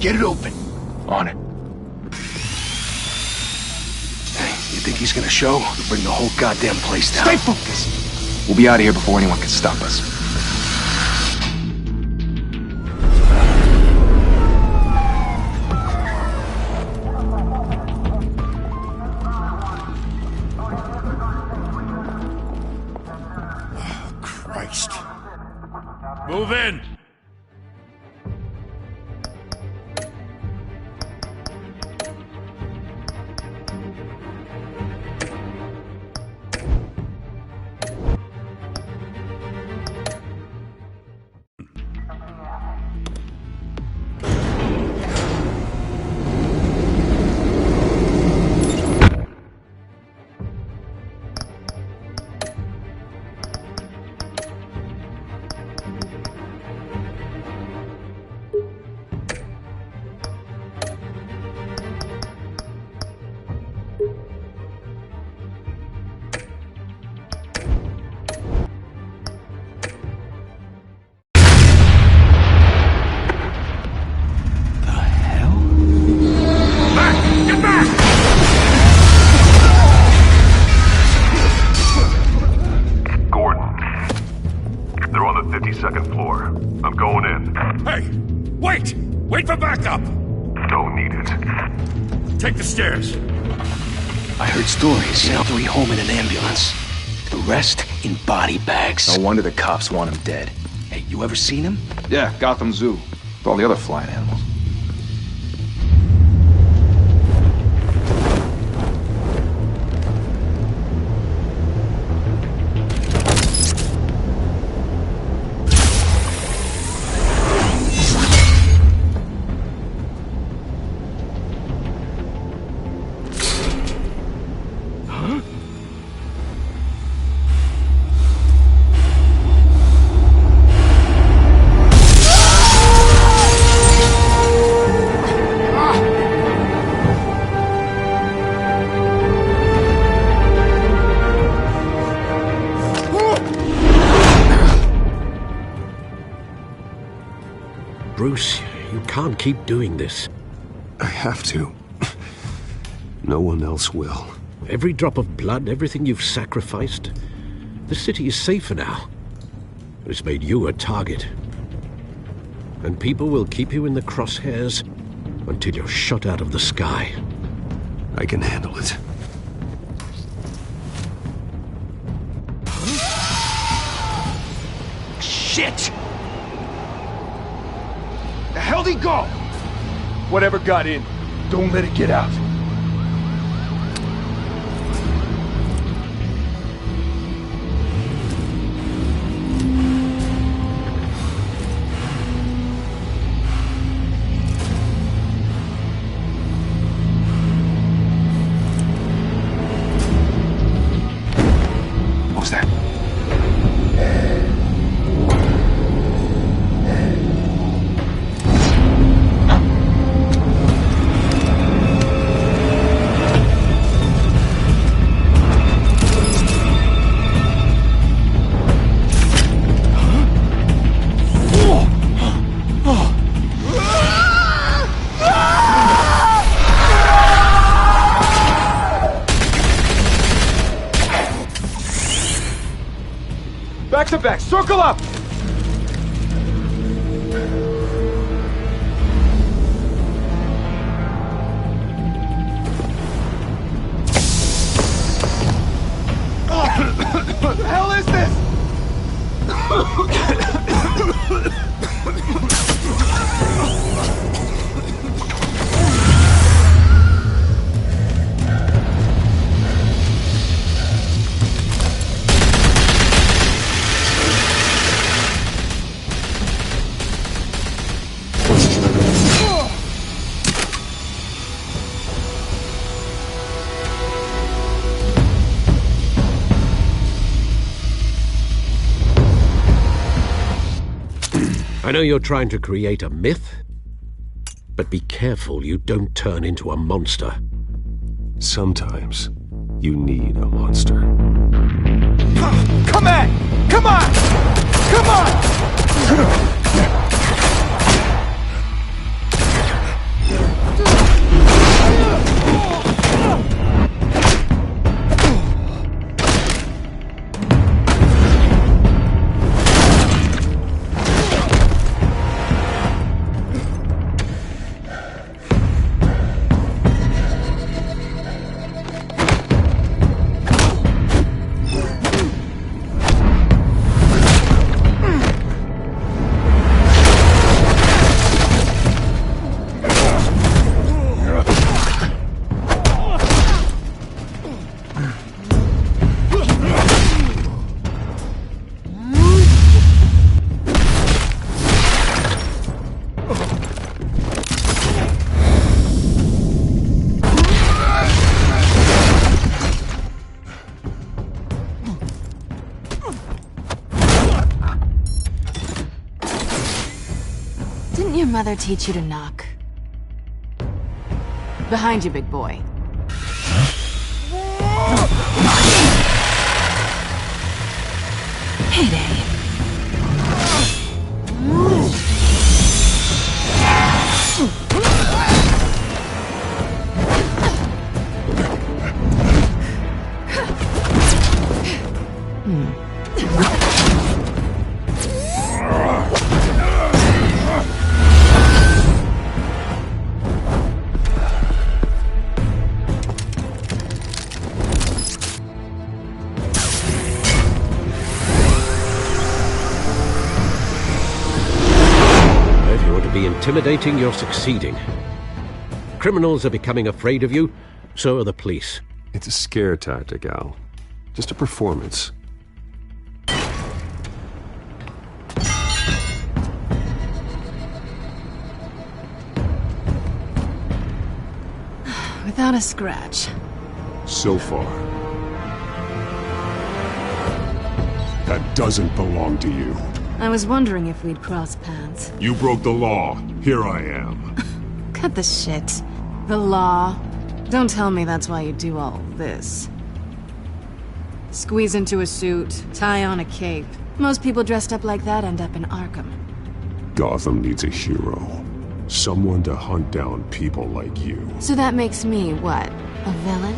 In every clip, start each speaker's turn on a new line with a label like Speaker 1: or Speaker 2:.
Speaker 1: Get it open.
Speaker 2: On it.
Speaker 1: Hey, you think he's gonna show? We'll bring the whole goddamn place down.
Speaker 2: Stay focused! We'll be out of here before anyone can stop us.
Speaker 1: Oh, Christ.
Speaker 3: Move in!
Speaker 4: Second floor. I'm going in.
Speaker 3: Hey! Wait! Wait for backup!
Speaker 4: Don't need it.
Speaker 3: Take the stairs.
Speaker 1: I heard stories. Now 3 home in an ambulance. The rest in body bags.
Speaker 2: No wonder the cops want him dead.
Speaker 1: Hey, you ever seen him?
Speaker 2: Yeah, Gotham Zoo. With all the other flying animals.
Speaker 5: Bruce, you can't keep doing this.
Speaker 6: I have to. No one else will.
Speaker 5: Every drop of blood, everything you've sacrificed. The city is safer now. It's made you a target. And people will keep you in the crosshairs until you're shot out of the sky.
Speaker 6: I can handle it.
Speaker 1: Shit! The hell'd he go?
Speaker 2: Whatever got in, don't let it get out. What was that? Back to back, circle up! What the hell is this?
Speaker 5: I know you're trying to create a myth, but be careful you don't turn into a monster.
Speaker 6: Sometimes you need a monster.
Speaker 2: Come on! Come on! Come on!
Speaker 7: Didn't your mother teach you to knock? Behind you, big boy. Heyday.
Speaker 5: Intimidating, you're succeeding. Criminals are becoming afraid of you, so are the police.
Speaker 6: It's a scare tactic, Al. Just a performance.
Speaker 7: Without a scratch.
Speaker 8: So far. That doesn't belong to you.
Speaker 7: I was wondering if we'd cross paths.
Speaker 8: You broke the law. Here I am.
Speaker 7: Cut the shit. The law. Don't tell me that's why you do all this. Squeeze into a suit, tie on a cape. Most people dressed up like that end up in Arkham.
Speaker 8: Gotham needs a hero. Someone to hunt down people like you.
Speaker 7: So that makes me, what, a villain?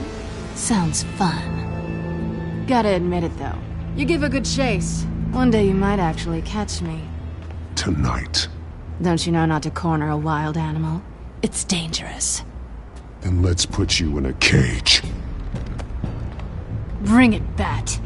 Speaker 7: Sounds fun. Gotta admit it, though. You give a good chase. One day you might actually catch me.
Speaker 8: Tonight.
Speaker 7: Don't you know not to corner a wild animal? It's dangerous.
Speaker 8: Then let's put you in a cage.
Speaker 7: Bring it, Bat.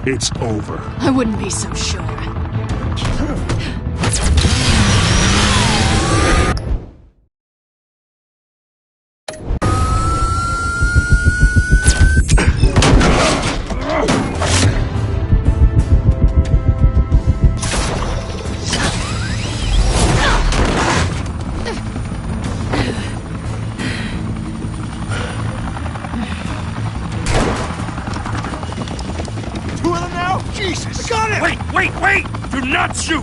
Speaker 8: It's over.
Speaker 7: I wouldn't be so sure.
Speaker 3: Jesus! Got it! Wait! Do not shoot!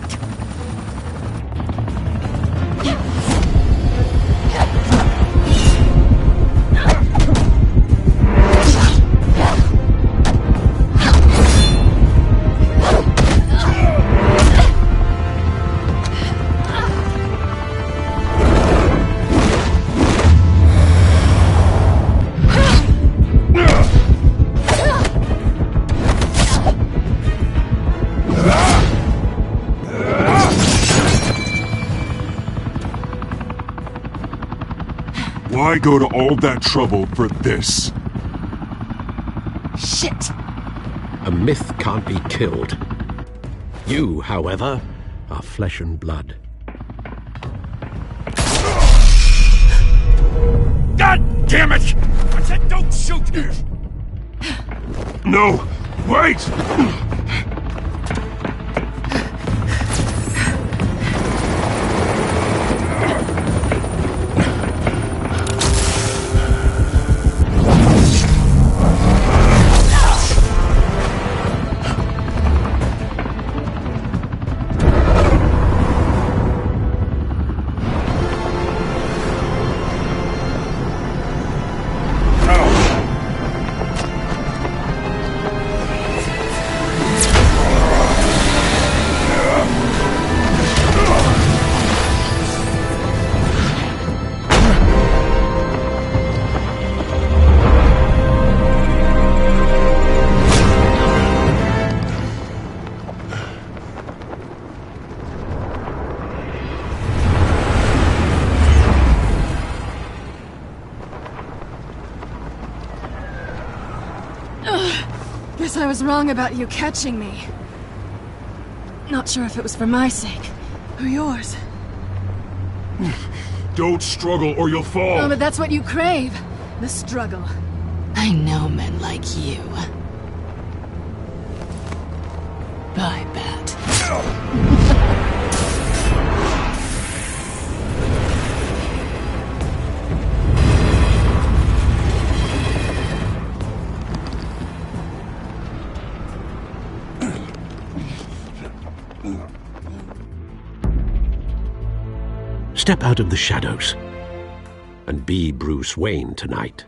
Speaker 8: Why go to all that trouble for this?
Speaker 7: Shit!
Speaker 5: A myth can't be killed. You, however, are flesh and blood.
Speaker 3: God damn it! I said don't shoot!
Speaker 8: No! Wait!
Speaker 7: Guess I was wrong about you catching me. Not sure if it was for my sake, or yours.
Speaker 8: Don't struggle or you'll fall!
Speaker 7: Oh, but that's what you crave. The struggle. I know men like you. Bye, Bat.
Speaker 5: Step out of the shadows and be Bruce Wayne tonight.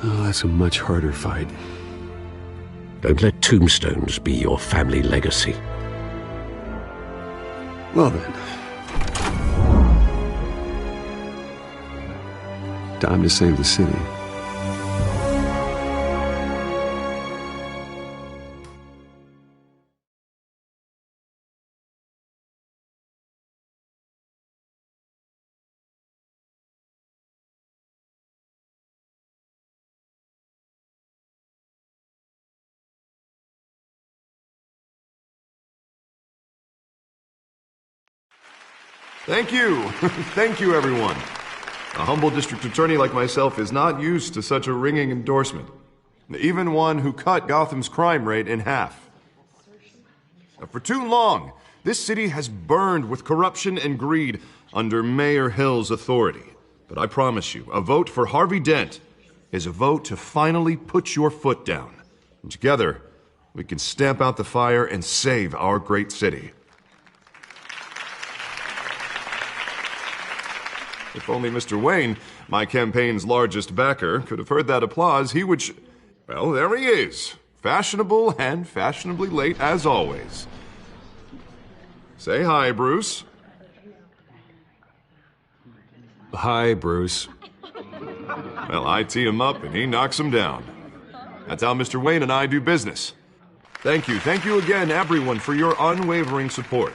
Speaker 6: Oh, that's a much harder fight.
Speaker 5: Don't let tombstones be your family legacy.
Speaker 6: Well then. Time to save the city.
Speaker 9: Thank you. Thank you, everyone. A humble district attorney like myself is not used to such a ringing endorsement. Even one who cut Gotham's crime rate in half. For too long, this city has burned with corruption and greed under Mayor Hill's authority. But I promise you, a vote for Harvey Dent is a vote to finally put your foot down. And together, we can stamp out the fire and save our great city. If only Mr. Wayne, my campaign's largest backer, could have heard that applause, he would well, there he is. Fashionable and fashionably late as always. Say hi, Bruce.
Speaker 6: Hi, Bruce.
Speaker 9: Well, I tee him up and he knocks him down. That's how Mr. Wayne and I do business. Thank you again, everyone, for your unwavering support.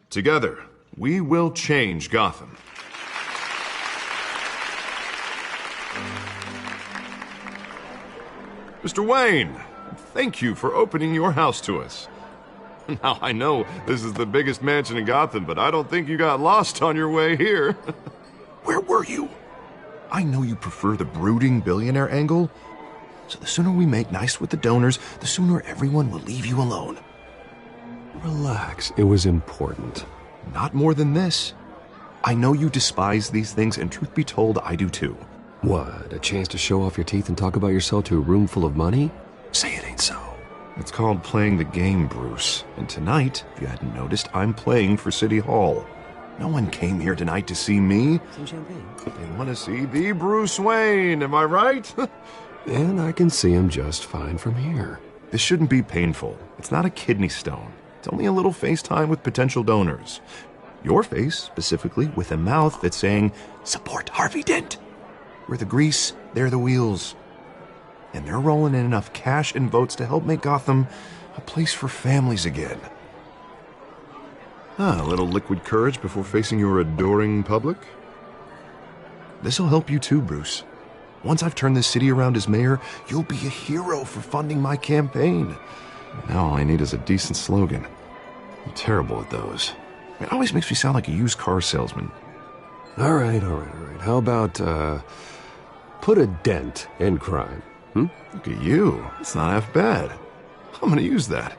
Speaker 9: Together, we will change Gotham. Mr. Wayne, thank you for opening your house to us. Now, I know this is the biggest mansion in Gotham, but I don't think you got lost on your way here. Where were you? I know you prefer the brooding billionaire angle, so the sooner we make nice with the donors, the sooner everyone will leave you alone.
Speaker 6: Relax, it was important.
Speaker 9: Not more than this. I know you despise these things, and truth be told, I do too.
Speaker 6: What, a chance to show off your teeth and talk about yourself to a room full of money? Say it ain't so.
Speaker 9: It's called playing the game, Bruce. And tonight, if you hadn't noticed, I'm playing for City Hall. No one came here tonight to see me.
Speaker 6: Some champagne.
Speaker 9: They want to see the Bruce Wayne, am I right?
Speaker 6: And I can see him just fine from here.
Speaker 9: This shouldn't be painful. It's not a kidney stone. It's only a little FaceTime with potential donors. Your face, specifically, with a mouth that's saying, support Harvey Dent. We're the grease, they're the wheels. And they're rolling in enough cash and votes to help make Gotham a place for families again. A little liquid courage before facing your adoring public. This'll help you too, Bruce. Once I've turned this city around as mayor, you'll be a hero for funding my campaign. Now all I need is a decent slogan. I'm terrible at those. It always makes me sound like a used car salesman.
Speaker 6: All right. How about, put a dent in crime?
Speaker 9: Look at you. It's not half bad. I'm gonna use that.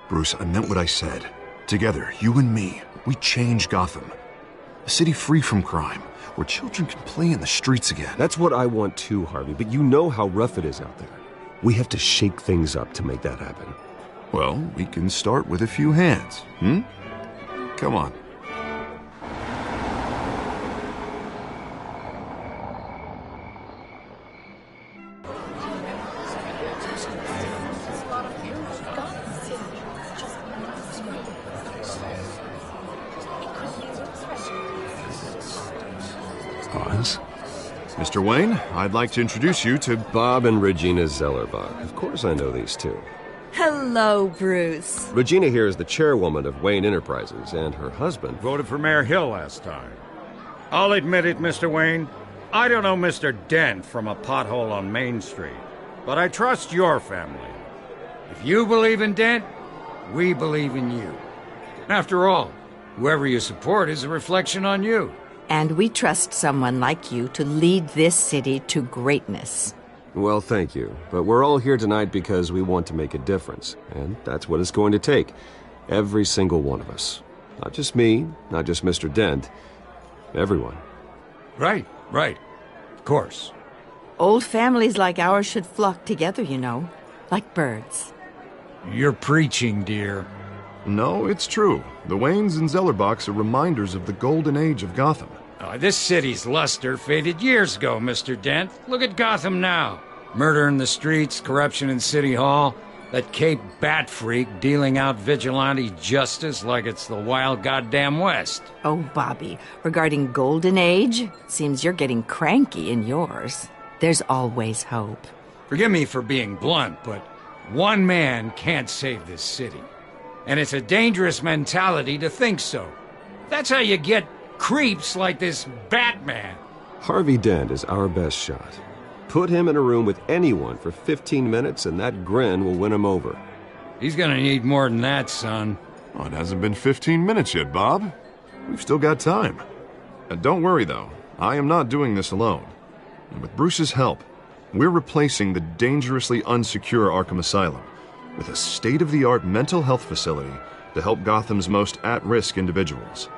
Speaker 9: Bruce, I meant what I said. Together, you and me, we change Gotham. A city free from crime, where children can play in the streets again.
Speaker 6: That's what I want too, Harvey, but you know how rough it is out there. We have to shake things up to make that happen.
Speaker 9: Well, we can start with a few hands, Come on.
Speaker 6: Pause.
Speaker 9: Mr. Wayne, I'd like to introduce you to
Speaker 6: Bob and Regina Zellerbach. Of course I know these two.
Speaker 10: Hello, Bruce.
Speaker 6: Regina here is the chairwoman of Wayne Enterprises, and her husband
Speaker 3: Voted for Mayor Hill last time. I'll admit it, Mr. Wayne. I don't know Mr. Dent from a pothole on Main Street, but I trust your family. If you believe in Dent, we believe in you. After all, whoever you support is a reflection on you.
Speaker 10: And we trust someone like you to lead this city to greatness.
Speaker 6: Well, thank you. But we're all here tonight because we want to make a difference. And that's what it's going to take. Every single one of us. Not just me, not just Mr. Dent. Everyone.
Speaker 3: Right. Of course.
Speaker 10: Old families like ours should flock together, you know. Like birds.
Speaker 3: You're preaching, dear.
Speaker 9: No, it's true. The Waynes and Zellerbachs are reminders of the golden age of Gotham.
Speaker 3: This city's luster faded years ago, Mr. Dent. Look at Gotham now. Murder in the streets, corruption in City Hall, that Cape Bat freak dealing out vigilante justice like it's the wild goddamn West.
Speaker 10: Oh, Bobby, regarding Golden Age, seems you're getting cranky in yours. There's always hope.
Speaker 3: Forgive me for being blunt, but one man can't save this city. And it's a dangerous mentality to think so. That's how you get creeps like this Batman.
Speaker 6: Harvey Dent is our best shot. Put him in a room with anyone for 15 minutes and that grin will win him over.
Speaker 3: He's gonna need more than that, son.
Speaker 9: Oh, it hasn't been 15 minutes yet, Bob. We've still got time. Don't worry, though. I am not doing this alone. And with Bruce's help, we're replacing the dangerously unsecure Arkham Asylum with a state-of-the-art mental health facility to help Gotham's most at-risk individuals.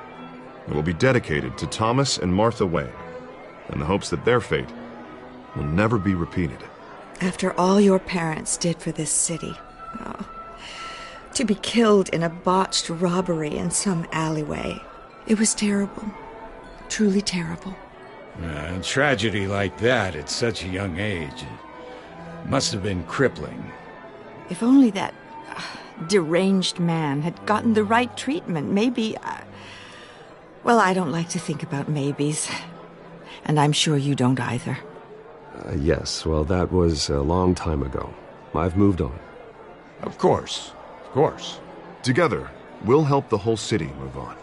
Speaker 9: It will be dedicated to Thomas and Martha Wayne, in the hopes that their fate will never be repeated.
Speaker 11: After all your parents did for this city, to be killed in a botched robbery in some alleyway, it was terrible. Truly terrible.
Speaker 3: A tragedy like that at such a young age must have been crippling.
Speaker 10: If only that deranged man had gotten the right treatment, maybe... Well, I don't like to think about maybes. And I'm sure you don't either.
Speaker 6: Yes, well, that was a long time ago. I've moved on.
Speaker 3: Of course.
Speaker 9: Together, we'll help the whole city move on.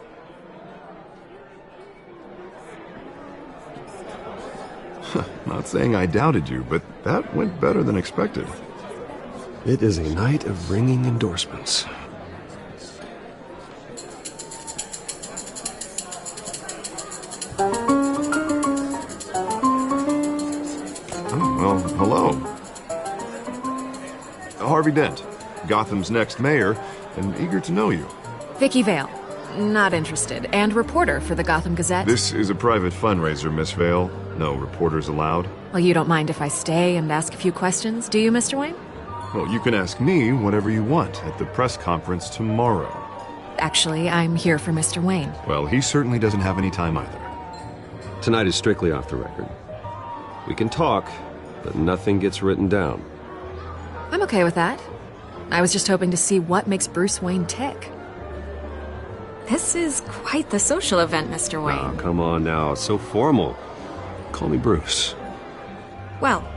Speaker 9: Not saying I doubted you, but that went better than expected.
Speaker 6: It is a night of ringing endorsements.
Speaker 9: Well, hello. Harvey Dent, Gotham's next mayor, and eager to know you.
Speaker 7: Vicky Vale. Not interested. And reporter for the Gotham Gazette.
Speaker 9: This is a private fundraiser, Miss Vale. No reporters allowed.
Speaker 7: Well, you don't mind if I stay and ask a few questions, do you, Mr. Wayne?
Speaker 9: Well, you can ask me whatever you want at the press conference tomorrow.
Speaker 7: Actually, I'm here for Mr. Wayne.
Speaker 9: Well, he certainly doesn't have any time either.
Speaker 6: Tonight is strictly off the record. We can talk, but nothing gets written down.
Speaker 7: I'm okay with that. I was just hoping to see what makes Bruce Wayne tick. This is quite the social event, Mr. Wayne.
Speaker 6: Oh, come on now. It's so formal. Call me Bruce.
Speaker 7: Well,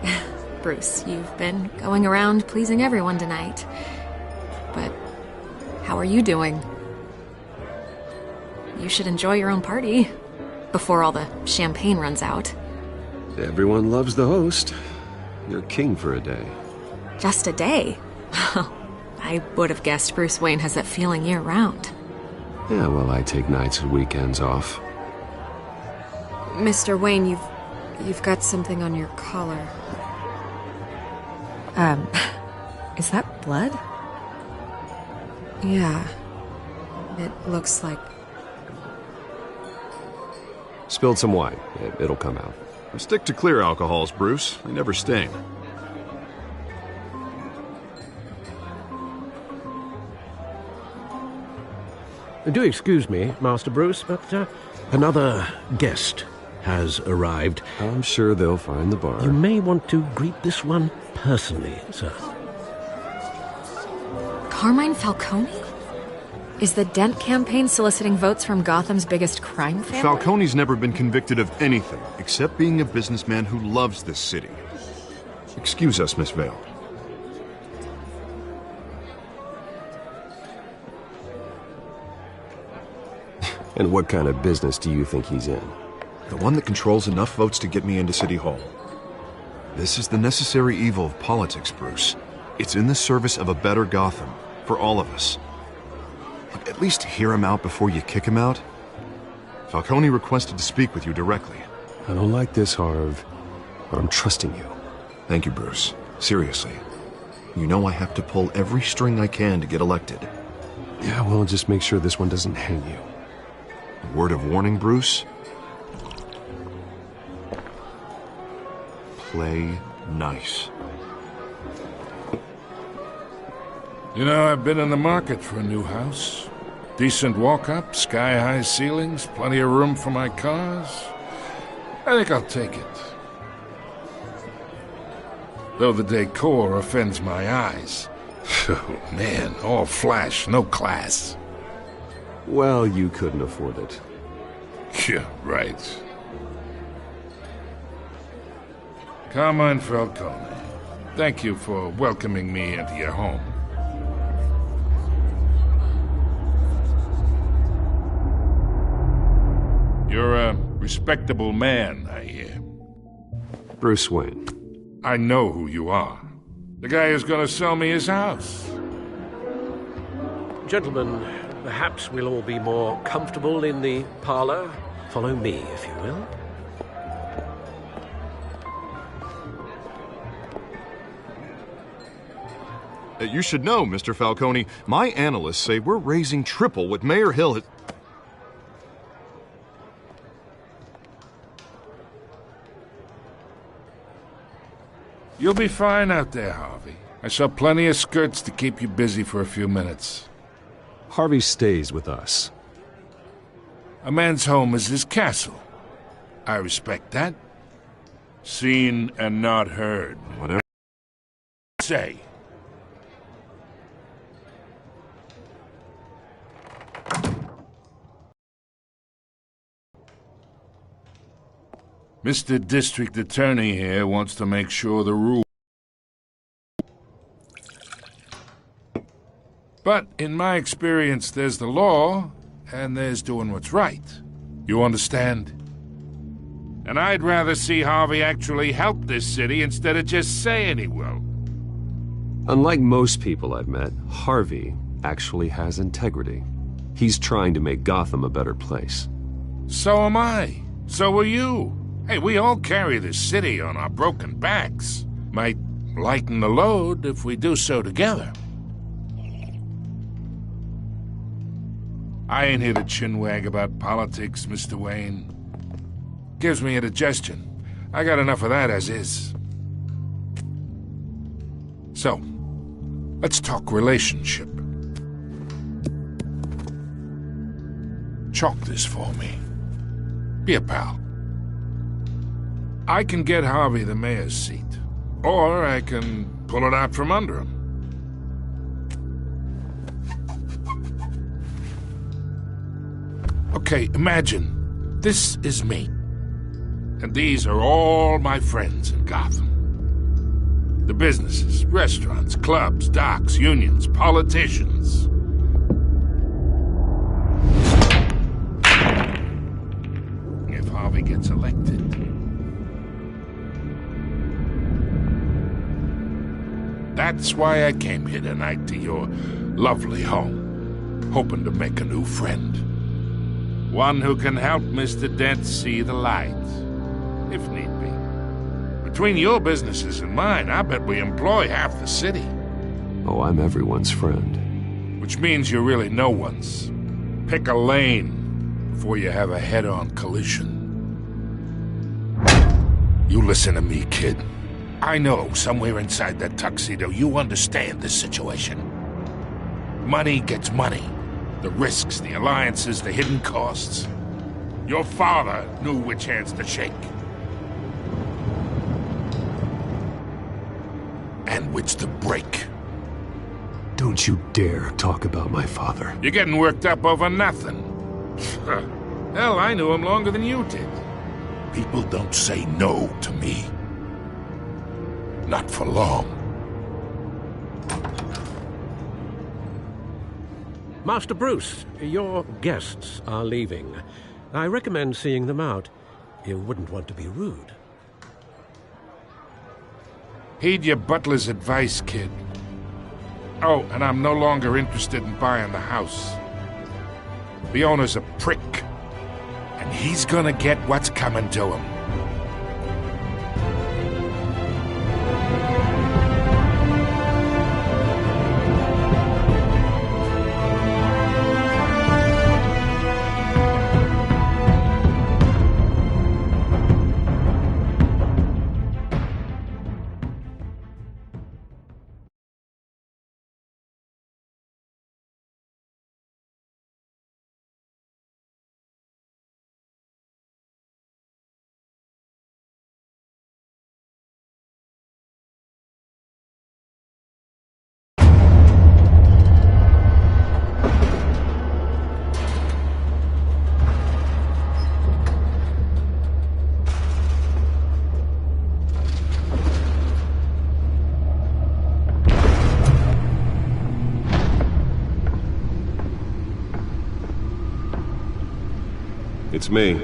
Speaker 7: Bruce, you've been going around pleasing everyone tonight. But how are you doing? You should enjoy your own party before all the champagne runs out.
Speaker 6: Everyone loves the host. You're king for a day.
Speaker 7: Just a day? I would have guessed Bruce Wayne has that feeling year-round.
Speaker 6: Yeah, well, I take nights and weekends off.
Speaker 7: Mr. Wayne, you've got something on your collar. Is that blood? Yeah. It looks like...
Speaker 6: Spilled some wine. It'll come out.
Speaker 9: Stick to clear alcohols, Bruce. They never stain.
Speaker 5: Do excuse me, Master Bruce, but another guest has arrived.
Speaker 6: I'm sure they'll find the bar.
Speaker 5: You may want to greet this one personally, sir.
Speaker 7: Carmine Falcone? Is the Dent campaign soliciting votes from Gotham's biggest crime family?
Speaker 9: Falcone's never been convicted of anything except being a businessman who loves this city. Excuse us, Miss Vale.
Speaker 6: And what kind of business do you think he's in?
Speaker 9: The one that controls enough votes to get me into City Hall. This is the necessary evil of politics, Bruce. It's in the service of a better Gotham, for all of us. Look, at least hear him out before you kick him out. Falcone requested to speak with you directly.
Speaker 8: I don't like this, Harv, but I'm trusting you.
Speaker 9: Thank you, Bruce. Seriously. You know I have to pull every string I can to get elected.
Speaker 8: Yeah, well, just make sure this one doesn't hang you.
Speaker 9: A word of warning, Bruce? Play nice.
Speaker 12: You know, I've been in the market for a new house. Decent walk-up, sky-high ceilings, plenty of room for my cars. I think I'll take it. Though the decor offends my eyes. Oh, man, all flash, no class.
Speaker 6: Well, you couldn't afford it.
Speaker 12: Yeah, right. Carmine Falcone, thank you for welcoming me into your home. You're a respectable man, I hear.
Speaker 6: Bruce Wayne.
Speaker 12: I know who you are. The guy who's gonna sell me his house.
Speaker 5: Gentlemen, perhaps we'll all be more comfortable in the parlor. Follow me, if you will.
Speaker 9: You should know, Mr. Falcone, my analysts say we're raising triple what Mayor Hill has...
Speaker 12: You'll be fine out there, Harvey. I saw plenty of skirts to keep you busy for a few minutes.
Speaker 6: Harvey stays with us.
Speaker 12: A man's home is his castle. I respect that. Seen and not heard.
Speaker 9: Whatever.
Speaker 12: Say. Mr. District Attorney here wants to make sure the rule. But in my experience, there's the law, and there's doing what's right. You understand? And I'd rather see Harvey actually help this city instead of just saying he will.
Speaker 6: Unlike most people I've met, Harvey actually has integrity. He's trying to make Gotham a better place.
Speaker 12: So am I. So are you. Hey, we all carry this city on our broken backs. Might lighten the load if we do so together. I ain't here to chinwag about politics, Mr. Wayne. Gives me indigestion. I got enough of that as is. So, let's talk relationship. Chalk this for me. Be a pal. I can get Harvey the mayor's seat, or I can pull it out from under him. Okay, imagine, this is me. And these are all my friends in Gotham. The businesses, restaurants, clubs, docks, unions, politicians. If Harvey gets elected... That's why I came here tonight to your lovely home, hoping to make a new friend. One who can help Mr. Dent see the light, if need be. Between your businesses and mine, I bet we employ half the city.
Speaker 6: Oh, I'm everyone's friend.
Speaker 12: Which means you're really no one's. Pick a lane before you have a head-on collision. You listen to me, kid. I know, somewhere inside that tuxedo, you understand this situation. Money gets money. The risks, the alliances, the hidden costs. Your father knew which hands to shake. And which to break.
Speaker 8: Don't you dare talk about my father.
Speaker 12: You're getting worked up over nothing. Hell, I knew him longer than you did. People don't say no to me. Not for long.
Speaker 5: Master Bruce, your guests are leaving. I recommend seeing them out. You wouldn't want to be rude.
Speaker 12: Heed your butler's advice, kid. Oh, and I'm no longer interested in buying the house. The owner's a prick, and he's gonna get what's coming to him.
Speaker 6: It's me.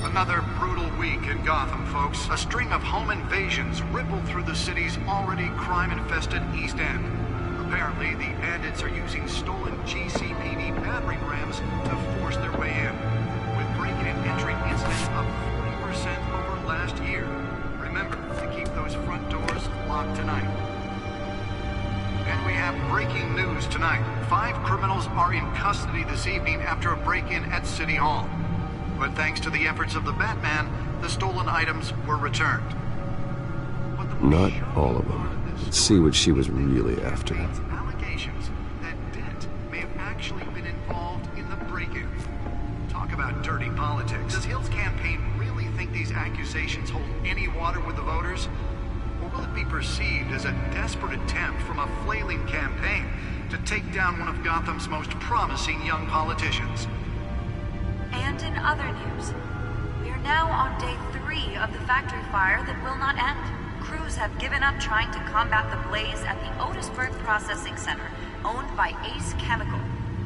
Speaker 13: Another brutal week in Gotham, folks. A string of home invasions rippled through the city's already crime-infested East End. Apparently, the bandits are using stolen GCPD battering rams to force their way in, with break-in and entry incidents up 40% over last year. Remember to keep those front doors locked tonight. And we have breaking news tonight. 5 criminals are in custody this evening after a break-in at City Hall. But thanks to the efforts of the Batman, the stolen items were returned.
Speaker 6: Not all of them. Let's see what she was really after.
Speaker 13: Allegations that Dent may have actually been involved in the break-in. Talk about dirty politics. Does Hill's campaign really think these accusations hold any water with the voters? Or will it be perceived as a desperate attempt from a flailing campaign to take down one of Gotham's most promising young politicians?
Speaker 14: And in other news, we are now on day 3 of the factory fire that will not end. Crews have given up trying to combat the blaze at the Otisburg Processing Center, owned by Ace Chemical.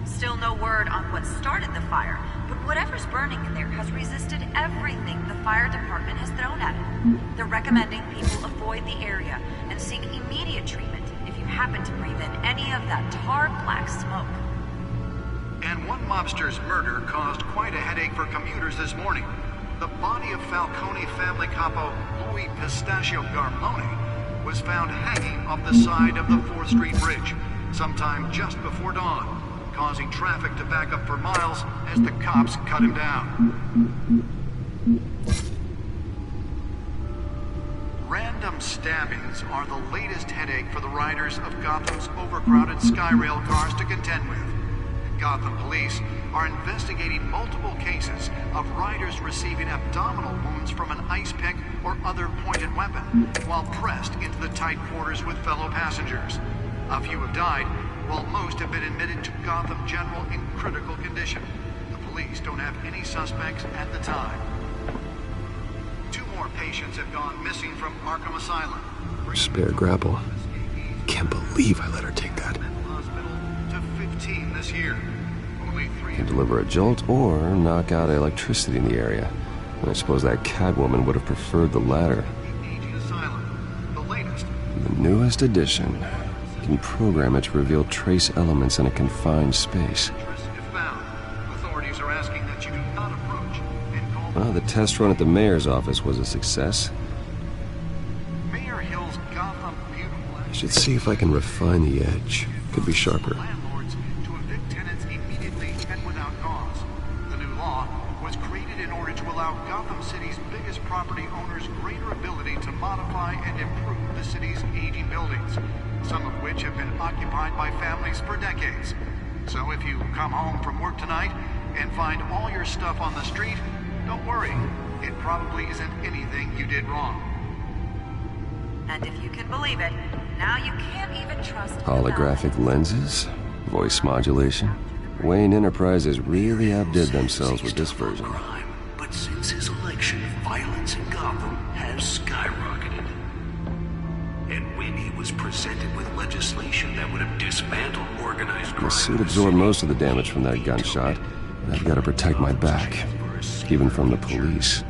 Speaker 14: Still no word on what started the fire, but whatever's burning in there has resisted everything the fire department has thrown at it. They're recommending people avoid the area and seek immediate treatment if you happen to breathe in any of that tar black smoke.
Speaker 13: And one mobster's murder caused quite a headache for commuters this morning. The body of Falcone family capo Louis Pistachio Garmone was found hanging off the side of the 4th Street Bridge sometime just before dawn, causing traffic to back up for miles as the cops cut him down. Random stabbings are the latest headache for the riders of Gotham's overcrowded Skyrail cars to contend with. Gotham police are investigating multiple cases of riders receiving abdominal wounds from an ice pick or other pointed weapon while pressed into the tight quarters with fellow passengers. A few have died, while most have been admitted to Gotham General in critical condition. The police don't have any suspects at the time. 2 more patients have gone missing from Arkham Asylum.
Speaker 6: Spare grapple. Can't believe I let her take that.
Speaker 13: To 15 this year. Only 3
Speaker 6: Can deliver a jolt or knock out electricity in the area. I suppose that Catwoman would have preferred the latter.
Speaker 13: The latest.
Speaker 6: The newest addition. Can program it to reveal trace elements in a confined space.
Speaker 13: If found, authorities are asking that you do not approach and call.
Speaker 6: Well, the test run at the mayor's office was a success.
Speaker 13: Mayor Hill's Gotham Beautiful.
Speaker 6: I should see if I can refine the edge. Could be sharper.
Speaker 13: Landlords to evict tenants immediately and without cause. The new law was created in order to allow Gotham City's biggest property owners greater ability to modify and improve the city's aging buildings, some of which have been occupied by families for decades. So if you come home from work tonight and find all your stuff on the street, don't worry. It probably isn't anything you did wrong.
Speaker 14: And if you can believe it, now you can't even trust
Speaker 6: Holographic lenses? Voice modulation? Wayne Enterprises really outdid themselves with this version.
Speaker 1: But since his election, violence in Gotham has skyrocketed. And when he was presented with legislation that would have dismantled organized crime...
Speaker 6: The suit absorbed most of the damage from that gunshot, and I've got to protect my back, even from the police.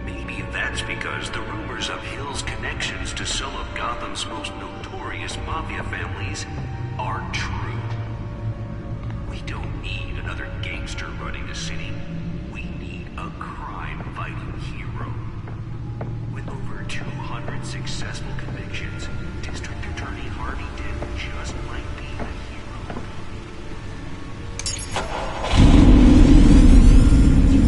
Speaker 1: Maybe that's because the rumors of Hill's connections to some of Gotham's most notorious mafia families are true. We don't need another gangster running the city. We need a crime-fighting hero. With over 200 successful convictions, District Attorney Harvey Dent just might be a hero.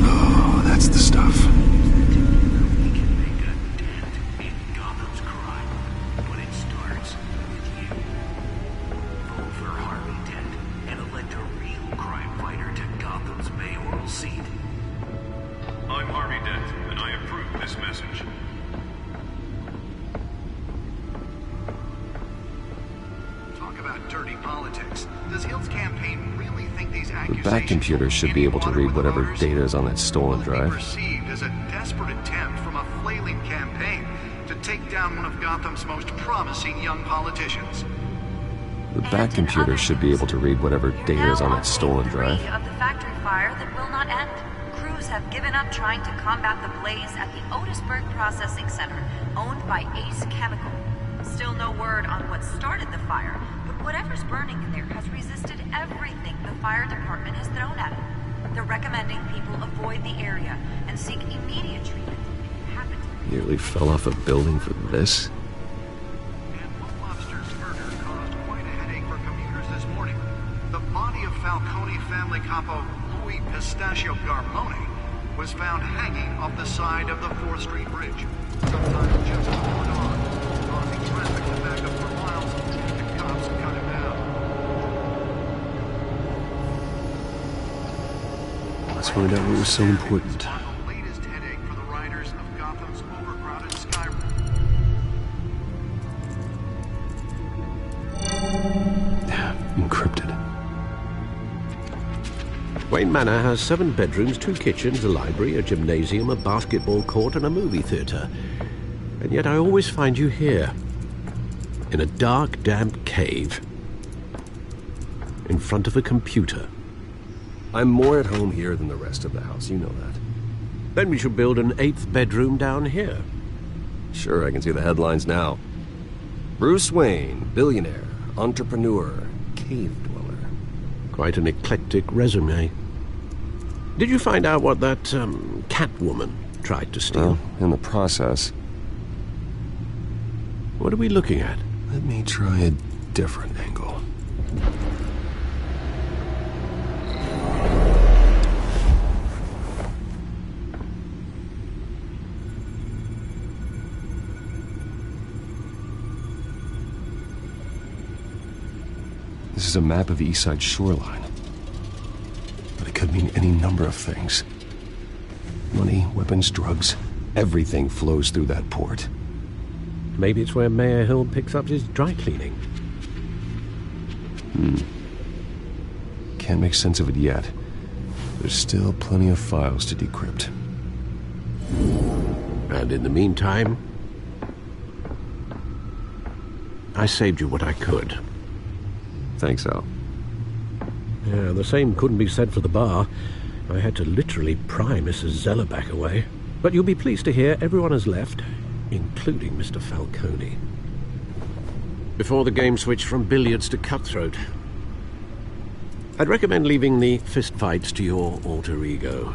Speaker 8: Oh, that's the stuff.
Speaker 1: We can make a dent in Gotham's crime, but it starts with you. Vote for Harvey Dent and elect a real crime fighter to Gotham's mayoral seat.
Speaker 15: I'm Harvey Dent, and I approve this message.
Speaker 13: Talk about dirty politics. Does Hill's campaign really think these
Speaker 6: The
Speaker 13: accusations
Speaker 6: back computer should be able to read whatever data is on that stolen drive.
Speaker 13: perceived as a desperate attempt from a flailing campaign to take down one of Gotham's most promising young politicians?
Speaker 6: The back computer should be able to read whatever data is on that stolen drive.
Speaker 14: Of the factory fire that will not end. Crews have given up trying to combat the blaze at the Otisburg Processing Center, owned by Ace Chemical. Still no word on what started the fire, but whatever's burning in there has resisted everything the fire department has thrown at it. They're recommending people avoid the area and seek immediate treatment.
Speaker 6: Nearly fell off a building for this?
Speaker 13: The body of Falcone family capo Louis Pistachio Garmone was found hanging off the side of the 4th Street Bridge. Sometime just before dawn, causing traffic to back up for miles, the cops cut him down.
Speaker 6: Let's find out what was so important.
Speaker 13: The latest headache for the riders of Gotham's overcrowded skyroad.
Speaker 6: Encrypted.
Speaker 5: Wayne Manor has 7 bedrooms, 2 kitchens, a library, a gymnasium, a basketball court, and a movie theater. And yet I always find you here, in a dark, damp cave, in front of a computer.
Speaker 6: I'm more at home here than the rest of the house, you know that.
Speaker 5: Then we should build an 8th bedroom down here.
Speaker 6: Sure, I can see the headlines now. Bruce Wayne, billionaire, entrepreneur, cave dweller.
Speaker 5: Quite an eclectic resume. Did you find out what that, Catwoman tried to steal?
Speaker 6: Well, in the process.
Speaker 5: What are we looking at?
Speaker 6: Let me try a different angle. This is a map of the East Side shoreline. But it could mean any number of things. Money, weapons, drugs, everything flows through that port.
Speaker 5: Maybe it's where Mayor Hill picks up his dry cleaning.
Speaker 6: Can't make sense of it yet. There's still plenty of files to decrypt.
Speaker 5: And in the meantime, I saved you what I could.
Speaker 6: Thanks, Al.
Speaker 5: Yeah, the same couldn't be said for the bar. I had to literally pry Mrs. Zellerback away. But you'll be pleased to hear everyone has left, including Mr. Falcone. Before the game switched from billiards to cutthroat. I'd recommend leaving the fistfights to your alter ego.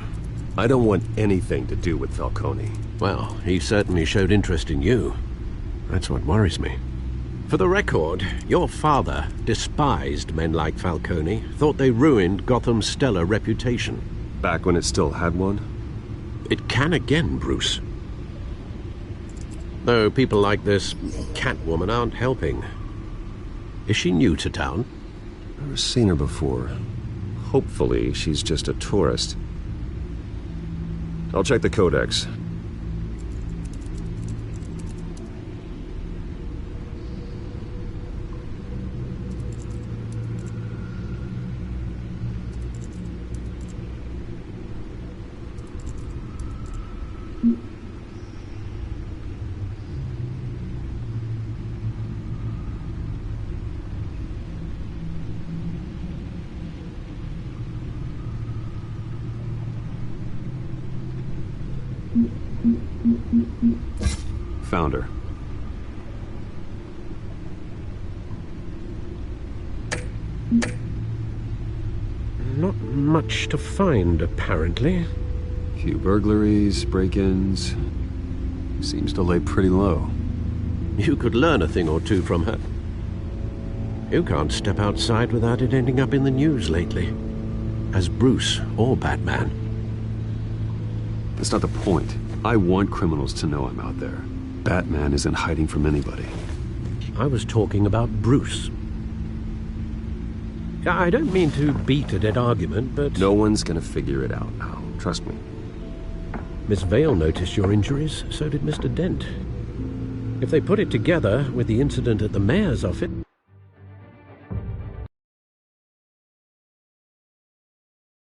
Speaker 6: I don't want anything to do with Falcone.
Speaker 5: Well, he certainly showed interest in you. That's what worries me. For the record, your father despised men like Falcone, thought they ruined Gotham's stellar reputation.
Speaker 6: Back when it still had one?
Speaker 5: It can again, Bruce. Though people like this Catwoman aren't helping. Is she new to town?
Speaker 6: Never seen her before. Hopefully, she's just a tourist. I'll check the codex. Found her.
Speaker 5: Not much to find, apparently.
Speaker 6: Few burglaries, break-ins. Seems to lay pretty low.
Speaker 5: You could learn a thing or two from her. You can't step outside without it ending up in the news lately. As Bruce or Batman.
Speaker 6: That's not the point. I want criminals to know I'm out there. Batman isn't hiding from anybody.
Speaker 5: I was talking about Bruce. I don't mean to beat a dead argument, but...
Speaker 6: No one's gonna figure it out now. Trust me.
Speaker 5: Miss Vale noticed your injuries, so did Mr. Dent. If they put it together with the incident at the mayor's office...